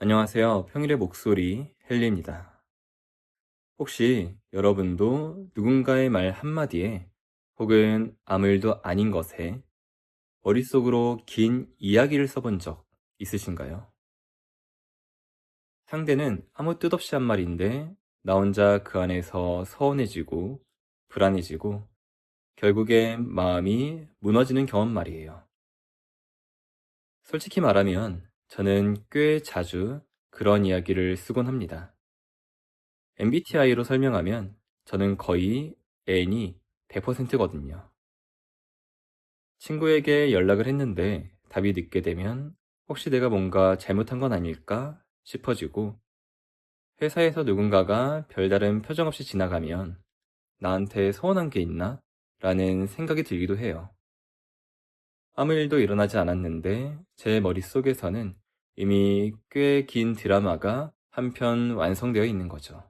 안녕하세요. 평일의 목소리 헨리입니다. 혹시 여러분도 누군가의 말 한마디에 혹은 아무 일도 아닌 것에 머릿속으로 긴 이야기를 써본 적 있으신가요? 상대는 아무 뜻 없이 한 말인데 나 혼자 그 안에서 서운해지고 불안해지고 결국엔 마음이 무너지는 경험 말이에요. 솔직히 말하면 저는 꽤 자주 그런 이야기를 쓰곤 합니다. MBTI로 설명하면 저는 거의 N이 100%거든요. 친구에게 연락을 했는데 답이 늦게 되면 혹시 내가 뭔가 잘못한 건 아닐까 싶어지고, 회사에서 누군가가 별다른 표정 없이 지나가면 나한테 서운한 게 있나? 라는 생각이 들기도 해요. 아무 일도 일어나지 않았는데 제 머릿속에서는 이미 꽤 긴 드라마가 한 편 완성되어 있는 거죠.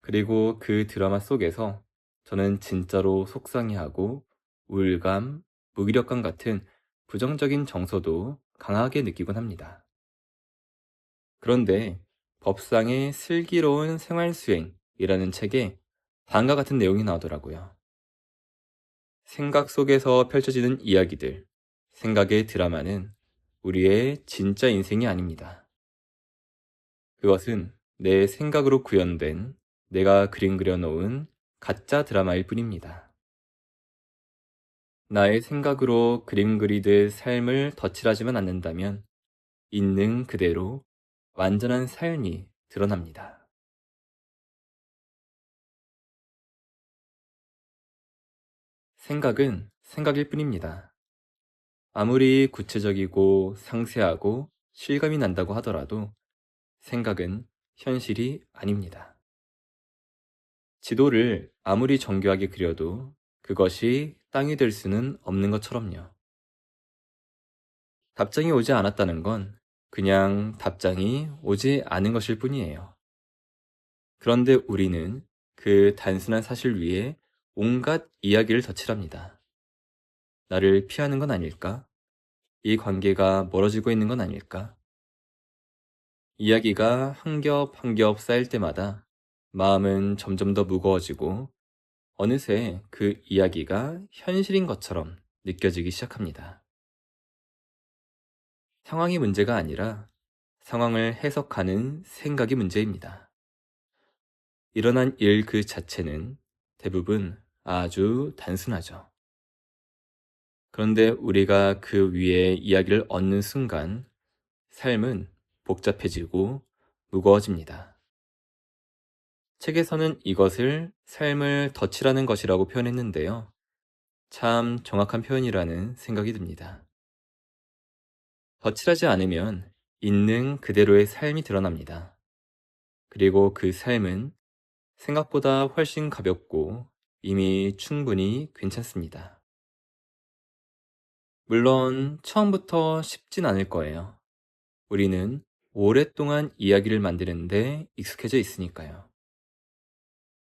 그리고 그 드라마 속에서 저는 진짜로 속상해하고 우울감, 무기력감 같은 부정적인 정서도 강하게 느끼곤 합니다. 그런데 법상의 슬기로운 생활수행이라는 책에 다음과 같은 내용이 나오더라고요. 생각 속에서 펼쳐지는 이야기들, 생각의 드라마는 우리의 진짜 인생이 아닙니다. 그것은 내 생각으로 구현된, 내가 그림 그려놓은 가짜 드라마일 뿐입니다. 나의 생각으로 그림 그리듯 삶을 덧칠하지만 않는다면 있는 그대로 완전한 삶이 드러납니다. 생각은 생각일 뿐입니다. 아무리 구체적이고 상세하고 실감이 난다고 하더라도 생각은 현실이 아닙니다. 지도를 아무리 정교하게 그려도 그것이 땅이 될 수는 없는 것처럼요. 답장이 오지 않았다는 건 그냥 답장이 오지 않은 것일 뿐이에요. 그런데 우리는 그 단순한 사실 위에 온갖 이야기를 덧칠합니다. 나를 피하는 건 아닐까? 이 관계가 멀어지고 있는 건 아닐까? 이야기가 한 겹 한 겹 쌓일 때마다 마음은 점점 더 무거워지고 어느새 그 이야기가 현실인 것처럼 느껴지기 시작합니다. 상황이 문제가 아니라 상황을 해석하는 생각이 문제입니다. 일어난 일 그 자체는 대부분 아주 단순하죠. 그런데 우리가 그 위에 이야기를 얻는 순간 삶은 복잡해지고 무거워집니다. 책에서는 이것을 삶을 덧칠하는 것이라고 표현했는데요. 참 정확한 표현이라는 생각이 듭니다. 덧칠하지 않으면 있는 그대로의 삶이 드러납니다. 그리고 그 삶은 생각보다 훨씬 가볍고 이미 충분히 괜찮습니다. 물론 처음부터 쉽진 않을 거예요. 우리는 오랫동안 이야기를 만드는데 익숙해져 있으니까요.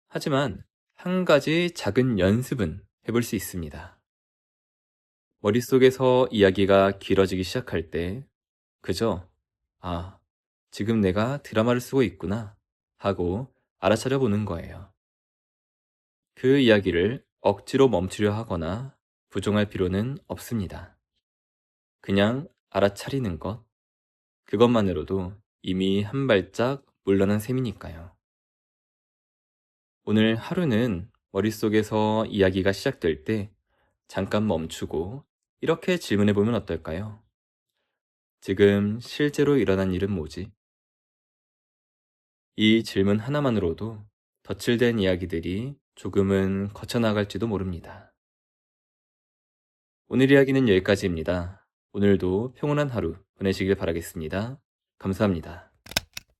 하지만 한 가지 작은 연습은 해볼 수 있습니다. 머릿속에서 이야기가 길어지기 시작할 때 그저 아, 지금 내가 드라마를 쓰고 있구나 하고 알아차려 보는 거예요. 그 이야기를 억지로 멈추려 하거나 부정할 필요는 없습니다. 그냥 알아차리는 것, 그것만으로도 이미 한 발짝 물러난 셈이니까요. 오늘 하루는 머릿속에서 이야기가 시작될 때 잠깐 멈추고 이렇게 질문해 보면 어떨까요? 지금 실제로 일어난 일은 뭐지? 이 질문 하나만으로도 덧칠된 이야기들이 조금은 거쳐나갈지도 모릅니다. 오늘 이야기는 여기까지입니다. 오늘도 평온한 하루 보내시길 바라겠습니다. 감사합니다.